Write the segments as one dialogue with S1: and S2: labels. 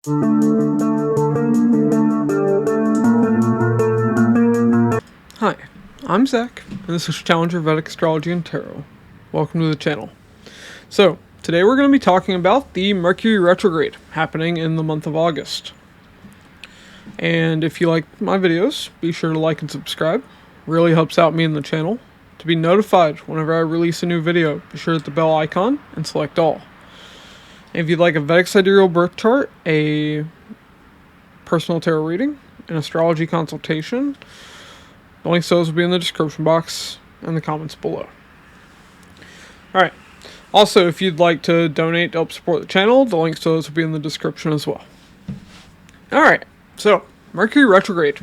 S1: Hi, I'm Zach, and this is Challenger Vedic Astrology and Tarot. Welcome to the channel. So, today we're going to be talking about the Mercury Retrograde happening in the month of August. And if you like my videos, be sure to like and subscribe. Really helps out me and the channel. To be notified whenever I release a new video, be sure to hit the bell icon and select all. And if you'd like a Vedic Sidereal birth chart, a personal tarot reading, an astrology consultation, the links to those will be in the description box and the comments below. Alright, also if you'd like to donate to help support the channel, the links to those will be in the description as well. Alright, so Mercury Retrograde.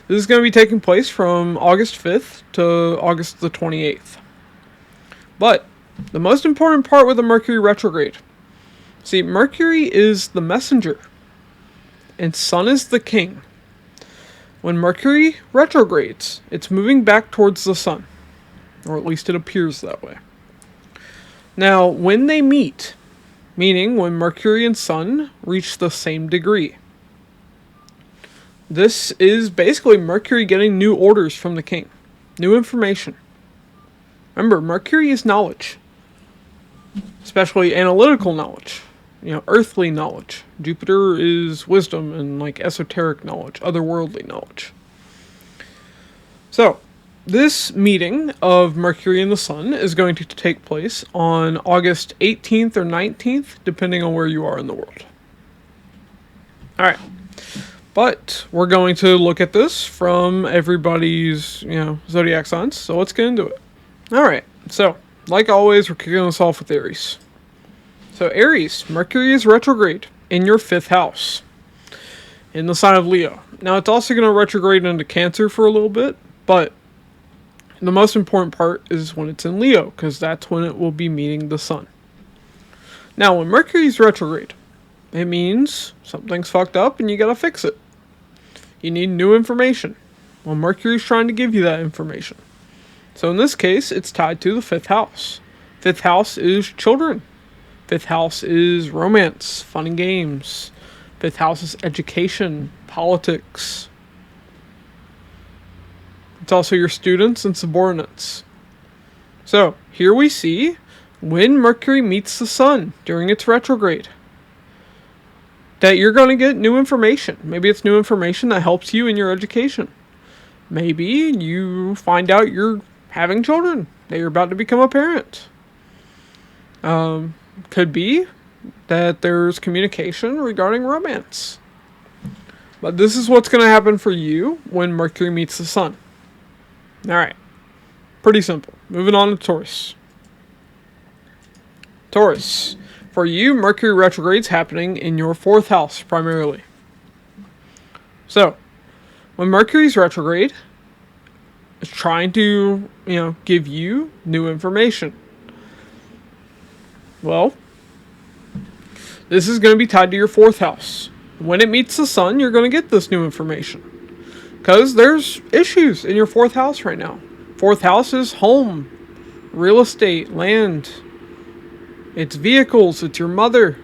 S1: This is going to be taking place from August 5th to August the 28th. But the most important part with the Mercury Retrograde, see, Mercury is the messenger and Sun is the king. When Mercury retrogrades, it's moving back towards the Sun, or at least it appears that way. Now, when they meet, meaning when Mercury and Sun reach the same degree, this is basically Mercury getting new orders from the king, new information. Remember, Mercury is knowledge, especially analytical knowledge. Earthly knowledge. Jupiter is wisdom and like esoteric knowledge, otherworldly knowledge. So, this meeting of Mercury and the Sun is going to take place on August 18th or 19th, depending on where you are in the world. Alright. But we're going to look at this from everybody's, zodiac signs. So let's get into it. Alright. So, like always, we're kicking this off with Aries. So Aries, Mercury is retrograde in your 5th house, in the sign of Leo. Now it's also going to retrograde into Cancer for a little bit, but the most important part is when it's in Leo, because that's when it will be meeting the Sun. Now when Mercury's retrograde, it means something's fucked up and you gotta fix it. You need new information. Well, Mercury's trying to give you that information. So in this case, it's tied to the 5th house. 5th house is children. 5th house is romance, fun and games. 5th house is education, politics. It's also your students and subordinates. So, here we see when Mercury meets the Sun during its retrograde, that you're going to get new information. Maybe it's new information that helps you in your education. Maybe you find out you're having children, that you're about to become a parent. Could be that there's communication regarding romance. But this is what's going to happen for you when Mercury meets the Sun. Alright. Pretty simple. Moving on to Taurus. Taurus. For you, Mercury retrograde's happening in your 4th house, primarily. So, when Mercury's retrograde, it's trying to, give you new information. Well, this is going to be tied to your 4th house. When it meets the Sun, you're going to get this new information. Because there's issues in your 4th house right now. 4th house is home, real estate, land. It's vehicles, it's your mother.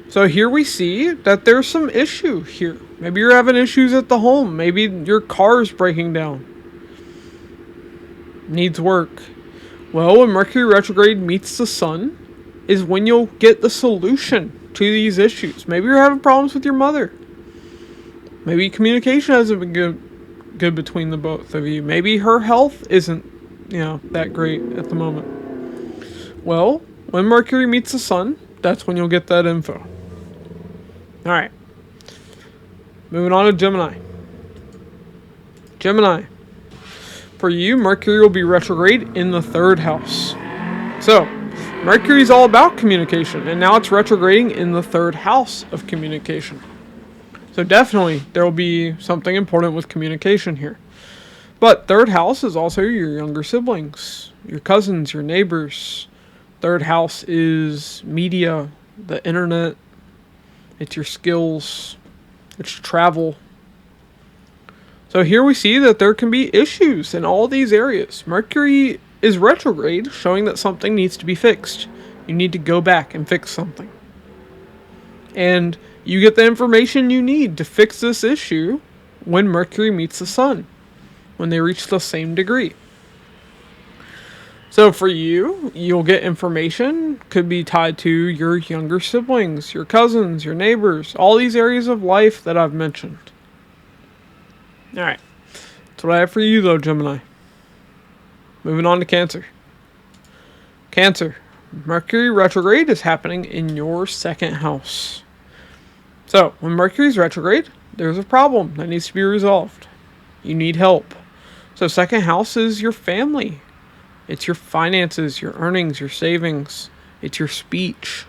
S1: So here we see that there's some issue here. Maybe you're having issues at the home. Maybe your car's breaking down. Needs work. Well, when Mercury retrograde meets the Sun is when you'll get the solution to these issues. Maybe you're having problems with your mother. Maybe communication hasn't been good between the both of you. Maybe her health isn't, that great at the moment. Well, when Mercury meets the Sun, that's when you'll get that info. Alright. Moving on to Gemini. Gemini. For you, Mercury will be retrograde in the 3rd house. So, Mercury's all about communication, and now it's retrograding in the 3rd house of communication. So definitely, there will be something important with communication here. But 3rd house is also your younger siblings, your cousins, your neighbors. 3rd house is media, the internet, it's your skills, it's travel. So here we see that there can be issues in all these areas. Mercury is retrograde, showing that something needs to be fixed. You need to go back and fix something. And you get the information you need to fix this issue when Mercury meets the Sun, when they reach the same degree. So for you, you'll get information, could be tied to your younger siblings, your cousins, your neighbors, all these areas of life that I've mentioned. Alright, that's what I have for you though, Gemini. Moving on to Cancer. Cancer, Mercury retrograde is happening in your second house. So, when Mercury's retrograde, there's a problem that needs to be resolved. You need help. So, second house is your family. It's your finances, your earnings, your savings. It's your speech.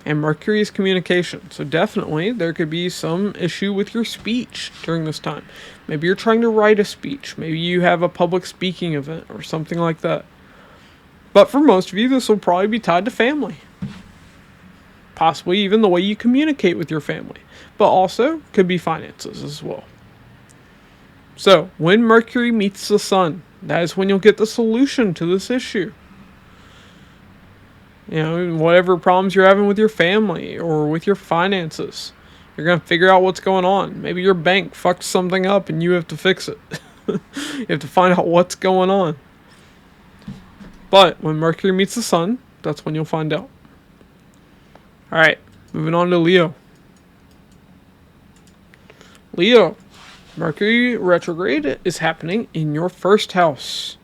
S1: And Mercury is communication. So, definitely, there could be some issue with your speech during this time. Maybe you're trying to write a speech. Maybe you have a public speaking event or something like that. But for most of you, this will probably be tied to family. Possibly even the way you communicate with your family. But also could be finances as well. So, when Mercury meets the Sun, that is when you'll get the solution to this issue. You know, whatever problems you're having with your family or with your finances, you're going to figure out what's going on. Maybe your bank fucked something up and you have to fix it. You have to find out what's going on. But when Mercury meets the Sun, that's when you'll find out. Alright, moving on to Leo. Leo, Mercury retrograde is happening in your first house.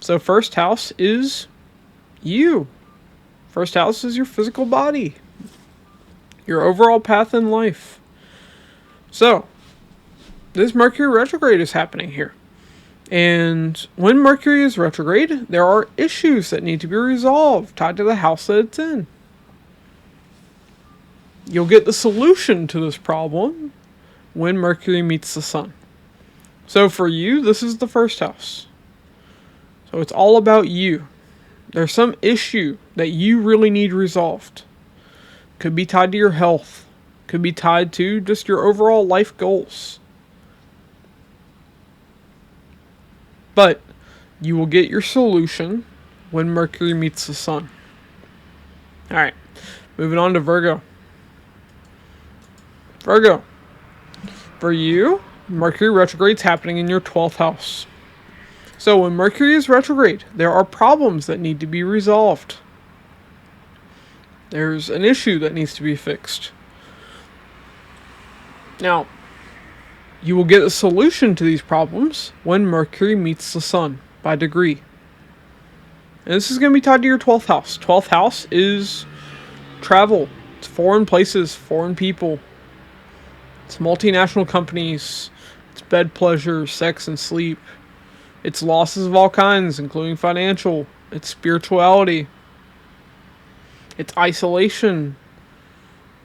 S1: So first house is you. First house is your physical body. Your overall path in life. So, this Mercury retrograde is happening here. And when Mercury is retrograde, there are issues that need to be resolved tied to the house that it's in. You'll get the solution to this problem when Mercury meets the Sun. So for you, this is the first house. So it's all about you. There's some issue that you really need resolved. Could be tied to your health. Could be tied to just your overall life goals. But you will get your solution when Mercury meets the Sun. Alright, moving on to Virgo. Virgo, for you, Mercury retrograde's happening in your 12th house. So when Mercury is retrograde, there are problems that need to be resolved. There's an issue that needs to be fixed. Now, you will get a solution to these problems when Mercury meets the Sun by degree. And this is going to be tied to your 12th house. 12th house is travel. It's foreign places, foreign people. It's multinational companies. It's bed pleasure, sex, and sleep. It's losses of all kinds, including financial. It's spirituality. It's isolation.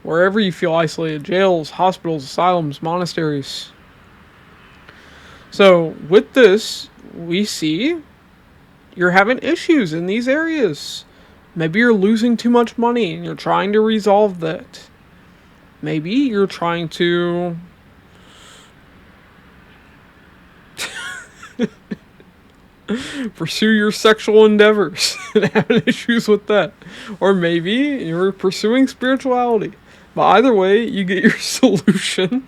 S1: Wherever you feel isolated. Jails, hospitals, asylums, monasteries. So, with this, we see you're having issues in these areas. Maybe you're losing too much money and you're trying to resolve that. Maybe you're trying to pursue your sexual endeavors and having issues with that. Or maybe you're pursuing spirituality. But either way, you get your solution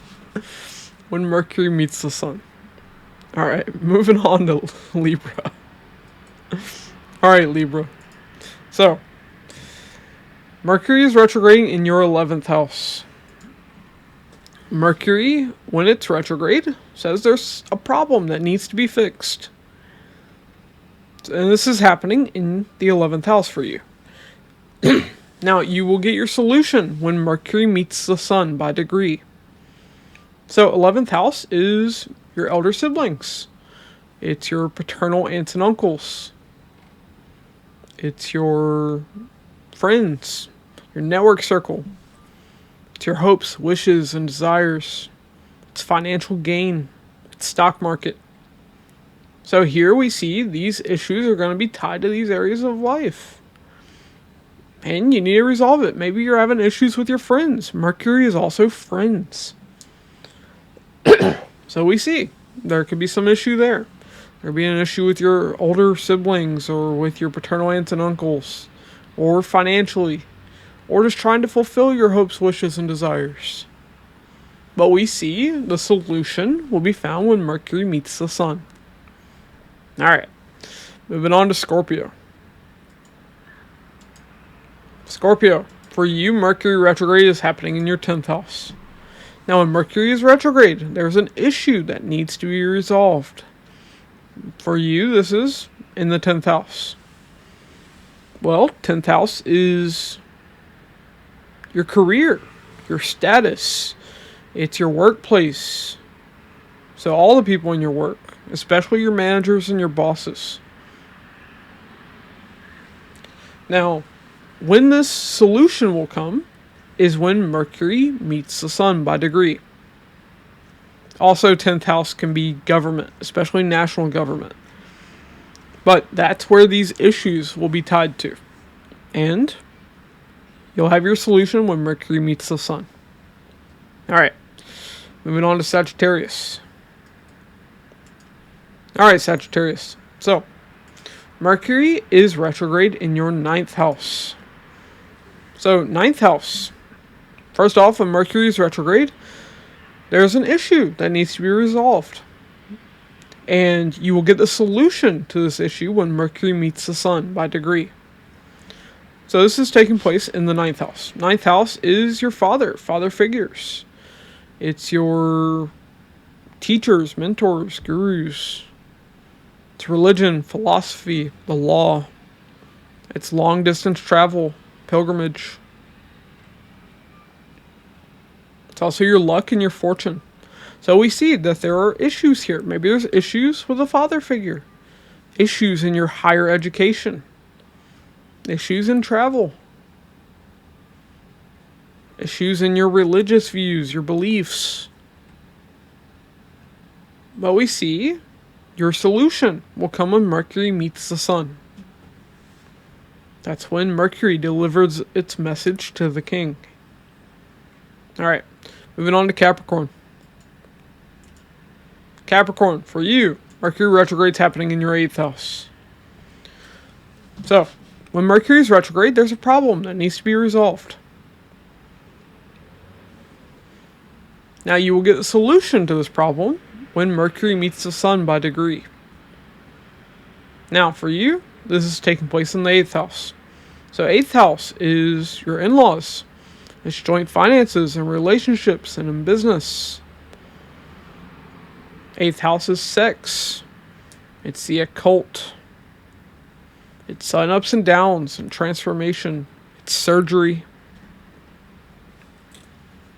S1: when Mercury meets the Sun. Alright, moving on to Libra. Alright, Libra. So, Mercury is retrograding in your 11th house. Mercury, when it's retrograde, says there's a problem that needs to be fixed. And this is happening in the 11th house for you. Now, you will get your solution when Mercury meets the Sun by degree. So, 11th house is your elder siblings. It's your paternal aunts and uncles. It's your friends, your network circle. It's your hopes, wishes, and desires. It's financial gain. It's stock market. So here we see these issues are going to be tied to these areas of life. And you need to resolve it. Maybe you're having issues with your friends. Mercury is also friends. So we see there could be some issue there. There could be an issue with your older siblings or with your paternal aunts and uncles. Or financially. or just trying to fulfill your hopes, wishes, and desires. But we see the solution will be found when Mercury meets the Sun. Alright, moving on to Scorpio. Scorpio, for you, Mercury retrograde is happening in your 10th house. Now, when Mercury is retrograde, there's an issue that needs to be resolved. For you, this is in the 10th house. Well, 10th house is your career, your status. It's your workplace. So all the people in your work, especially your managers and your bosses. Now, when this solution will come is when Mercury meets the Sun by degree. Also, 10th house can be government, especially national government. But that's where these issues will be tied to. And you'll have your solution when Mercury meets the Sun. Alright, moving on to Sagittarius. Alright, Sagittarius. So, Mercury is retrograde in your 9th house. So, 9th house. First off, when Mercury is retrograde, there's an issue that needs to be resolved. And you will get the solution to this issue when Mercury meets the Sun by degree. So this is taking place in the 9th house. 9th house is your father figures. It's your teachers, mentors, gurus. It's religion, philosophy, the law. It's long distance travel, pilgrimage. It's also your luck and your fortune. So we see that there are issues here. Maybe there's issues with a father figure. Issues in your higher education. Issues in travel. Issues in your religious views, your beliefs. But we see your solution will come when Mercury meets the Sun. That's when Mercury delivers its message to the king. Alright, moving on to Capricorn. Capricorn, for you, Mercury retrograde is happening in your 8th house. So, when Mercury is retrograde, there's a problem that needs to be resolved. Now, you will get a solution to this problem when Mercury meets the Sun by degree. Now, for you, this is taking place in the 8th house. So, 8th house is your in-laws. It's joint finances and relationships and in business. 8th house is sex. It's the occult. It's sun ups and downs and transformation. It's surgery.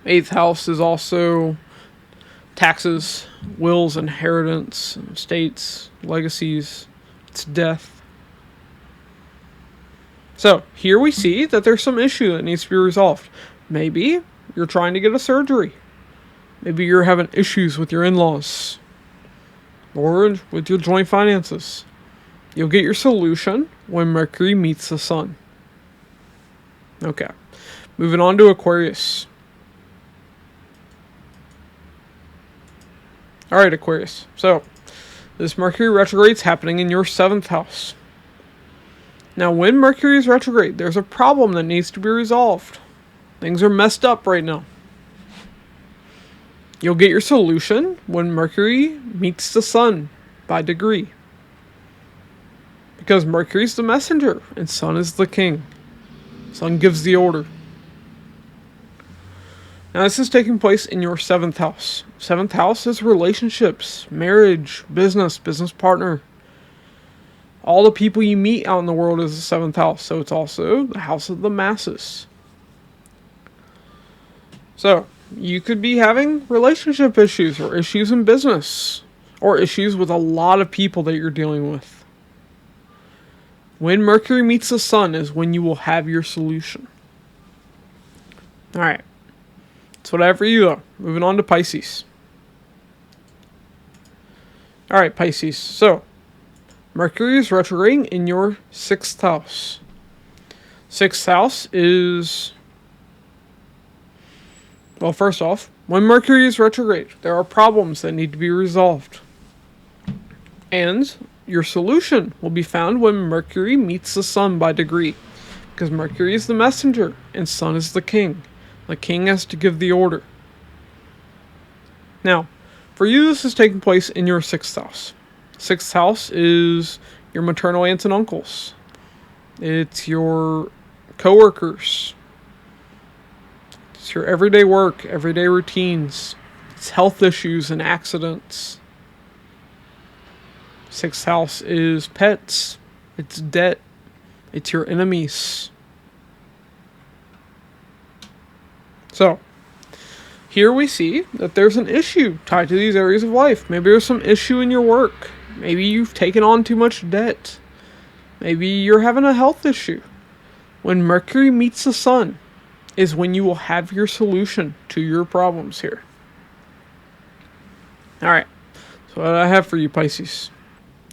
S1: 8th house is also taxes, wills, inheritance, estates, legacies. It's death. So, here we see that there's some issue that needs to be resolved. Maybe you're trying to get a surgery. Maybe you're having issues with your in-laws. Or with your joint finances. You'll get your solution when Mercury meets the Sun. Okay. Moving on to Aquarius. Alright, Aquarius. So, this Mercury retrograde is happening in your 7th house. Now, when Mercury is retrograde, there's a problem that needs to be resolved. Things are messed up right now. You'll get your solution when Mercury meets the Sun by degree. Because Mercury's the messenger and Sun is the king. Sun gives the order. Now this is taking place in your 7th house. 7th house is relationships, marriage, business partner. All the people you meet out in the world is the 7th house. So it's also the house of the masses. So, you could be having relationship issues or issues in business or issues with a lot of people that you're dealing with. When Mercury meets the Sun is when you will have your solution. Alright. That's what I have for you though. Moving on to Pisces. Alright, Pisces. So, Mercury is retrograding in your 6th house. 6th house is... Well, first off, when Mercury is retrograde, there are problems that need to be resolved. And your solution will be found when Mercury meets the Sun by degree. Because Mercury is the messenger and Sun is the king. The king has to give the order. Now, for you, this is taking place in your 6th house. 6th house is your maternal aunts and uncles. It's your coworkers. It's your everyday work, everyday routines. It's health issues and accidents. 6th house is pets. It's debt. It's your enemies. So, here we see that there's an issue tied to these areas of life. Maybe there's some issue in your work. Maybe you've taken on too much debt. Maybe you're having a health issue. When Mercury meets the Sun is when you will have your solution to your problems here. Alright, so what I have for you, Pisces.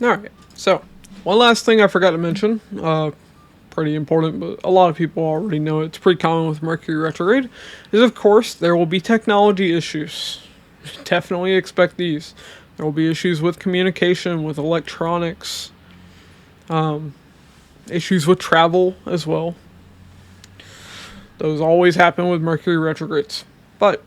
S1: Alright, so one last thing I forgot to mention. Pretty important, but a lot of people already know it's pretty common with Mercury retrograde, is of course there will be technology issues. Definitely expect these. There will be issues with communication, with electronics, issues with travel as well. Those always happen with Mercury retrogrades. But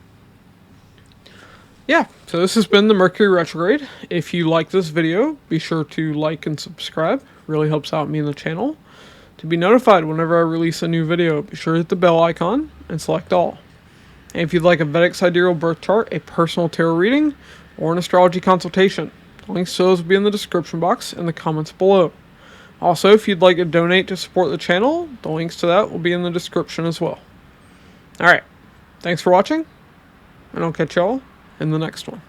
S1: yeah, so this has been the Mercury retrograde. If you like this video, be sure to like and subscribe. Really helps out me and the channel. To be notified whenever I release a new video, be sure to hit the bell icon and select all. And if you'd like a Vedic Sidereal birth chart, a personal tarot reading, or an astrology consultation, the links to those will be in the description box and the comments below. Also, if you'd like to donate to support the channel, the links to that will be in the description as well. Alright, thanks for watching, and I'll catch y'all in the next one.